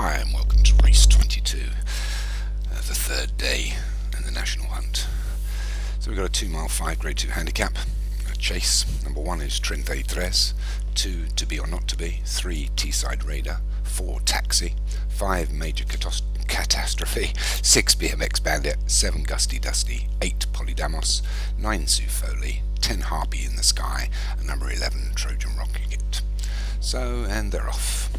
Hi and welcome to race 22, the third day in the national hunt. So we've got a 2 mile 5 grade 2 handicap, a chase. Number 1 is 33, 2 To Be or Not To Be, 3 Teesside Raider, 4 Taxi, 5 Major Catastrophe, 6 BMX Bandit, 7 Gusty Dusty, 8 Polydamos, 9 Sue Foley, 10 Harpy in the Sky, and number 11 Trojan Rocket. So, and they're off.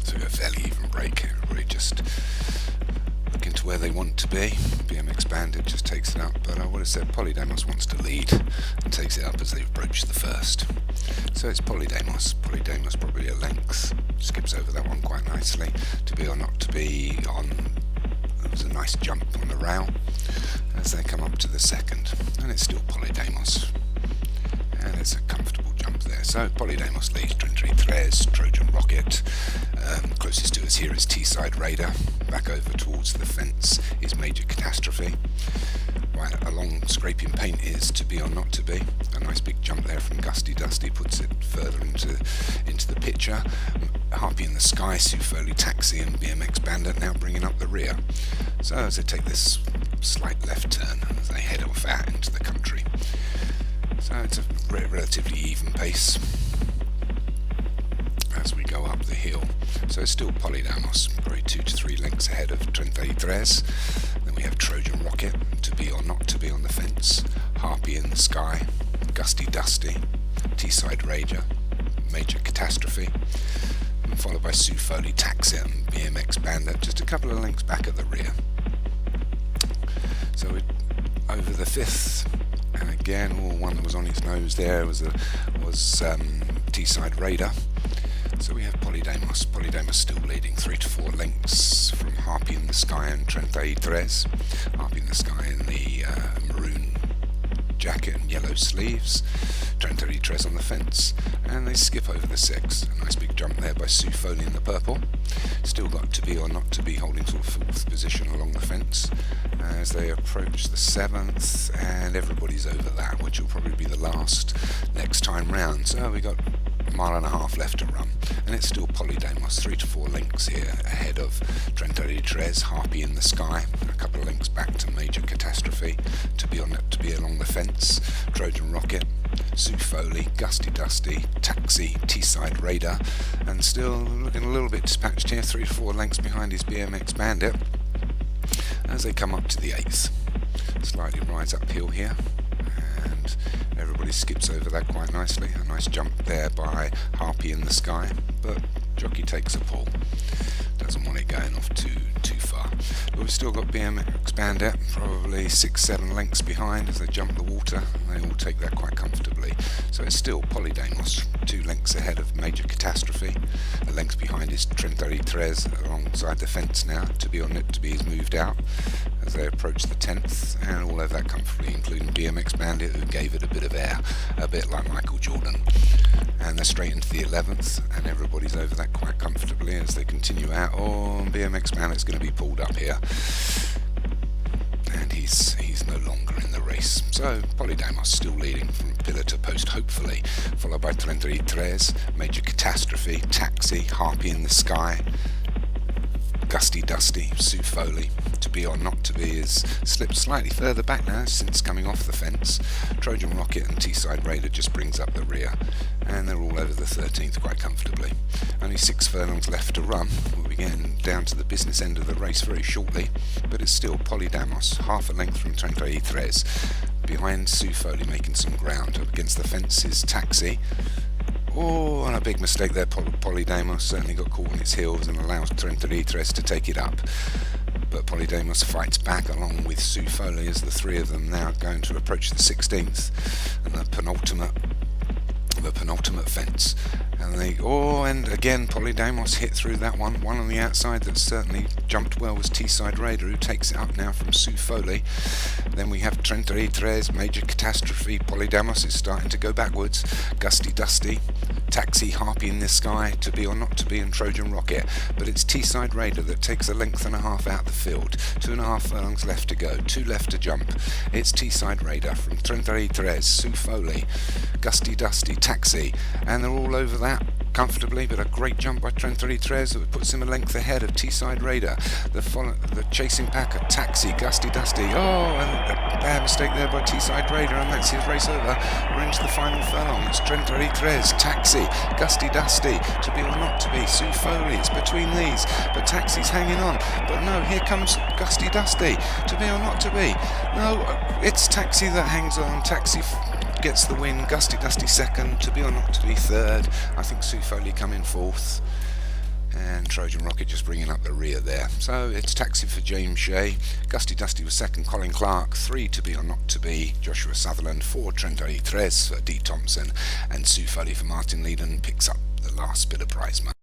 So a fairly even break, everybody just looking to where they want to be. BMX Bandit just takes it up, but I would have said Polydamos wants to lead and takes it up as they approach the first. So it's Polydamos. Polydamos probably a length, skips over that one quite nicely. To Be or Not To Be on, it was a nice jump on the rail as they come up to the second, and it's still Polydamos. And it's a comfortable jump there. So Polydamos leads 33, Trojan Rocket. Closest to us here is Teesside Raider. Back over towards the fence is Major Catastrophe. Right along scraping paint is To Be or Not To Be. A nice big jump there from Gusty Dusty puts it further into the picture. Harpy in the Sky, Sue Foley, Taxi and BMX Bandit now bringing up the rear. So as they take this slight left turn as they head off out into the country. So it's a relatively even pace as we go up the hill. So it's still Polydamos, probably 2 to 3 lengths ahead of 33. Then we have Trojan Rocket, To Be or Not To Be on the fence, Harpy in the Sky, Gusty Dusty, Teesside Raider, Major Catastrophe, and followed by Sue Foley, Taxi and BMX Bandit, just a couple of lengths back at the rear. So we're over the 5th. And again, one that was on his nose there was Teesside Raider. So we have Polydamos. Polydamos still leading 3 to 4 lengths from Harpy in the Sky and 33. Harpy in the Sky in the maroon jacket and yellow sleeves. 33 on the fence. And they skip over the 6. A nice big jump there by Sue Foley in the purple. Still got To Be or Not To Be holding sort of 4th position along the fence as they approach the 7th, and everybody's over that, which will probably be the last next time round. So we got a mile and a half left to run, and it's still Polydamos, 3 to 4 lengths here ahead of 33, Harpy in the Sky, a couple of lengths back to Major Catastrophe, To Be or Not To Be along the fence, Trojan Rocket, Sue Foley, Gusty Dusty, Taxi, Teesside Raider, and still looking a little bit dispatched here, 3 to 4 lengths behind his BMX Bandit as they come up to the 8th. Slightly rise uphill here, and everybody skips over that quite nicely. A nice jump there by Harpy in the Sky, but jockey takes a pull. Doesn't want it going off too far. But we've still got BMX Bandit, probably 6-7 lengths behind as they jump the water, and they all take that quite comfortably. So it's still Polydamos, 2 lengths ahead of Major Catastrophe. A length behind is 33 alongside the fence now. To Be or Not To Be is moved out as they approach the 10th, and all over that comfortably, including BMX Bandit, who gave it a bit of air, a bit like Michael Jordan. And they're straight into the 11th, and everybody's over that quite comfortably as they continue out. Oh, BMX Bandit's going to be pulled up here, and he's no longer in the race. So Polydamos still leading from pillar to post, hopefully, followed by 33, Major Catastrophe, Taxi, Harpy in the Sky, Gusty Dusty, Sue Foley. To Be or Not To Be is slipped slightly further back now since coming off the fence. Trojan Rocket and Teesside Raider just brings up the rear, and they're all over the 13th quite comfortably. Only 6 furlongs left to run. We'll be getting down to the business end of the race very shortly, but it's still Polydamos, half a length from 33. Behind Sue Foley making some ground. Up against the fence is Taxi. Oh, and a big mistake there. Polydamos certainly got caught on its heels and allows 33 to take it up. But Polydamos fights back along with Sue Foley as the 3 of them now going to approach the 16th and the penultimate fence. And and again Polydamos hit through that one. One on the outside that certainly jumped well was Teesside Raider, who takes it up now from Sue Foley. Then we have 33, Major Catastrophe. Polydamos is starting to go backwards. Gusty Dusty, Taxi, Harpy in the Sky, To Be or Not To Be and Trojan Rocket. But it's Teesside Raider that takes a length and a half out the field. 2.5 furlongs left to go, 2 left to jump. It's Teesside Raider from 33, Sue Foley, Gusty Dusty, Taxi, and they're all over that. comfortably, but a great jump by Trent 33 that puts him a length ahead of Teesside Raider. The chasing pack at Taxi, Gusty Dusty. Oh, and a bad mistake there by Teesside Raider, and that's his race over. We're into the final furlong. It's Trent 33, Taxi, Gusty Dusty, to be or not to be, Sue Foley. It's between these, but Taxi's hanging on. But no, here comes Gusty Dusty, to be or not to be. No, it's Taxi that hangs on. Taxi gets the win, Gusty Dusty second, to be or not to be third. I think Sue Foley coming fourth, and Trojan Rocket just bringing up the rear there. So it's Taxi for James Shea, Gusty Dusty was second, Colin Clark, 3 to be or not to be, Joshua Sutherland, 4 Trent 33 for D Thompson, and Sue Foley for Martin Leedon picks up the last bit of prize money.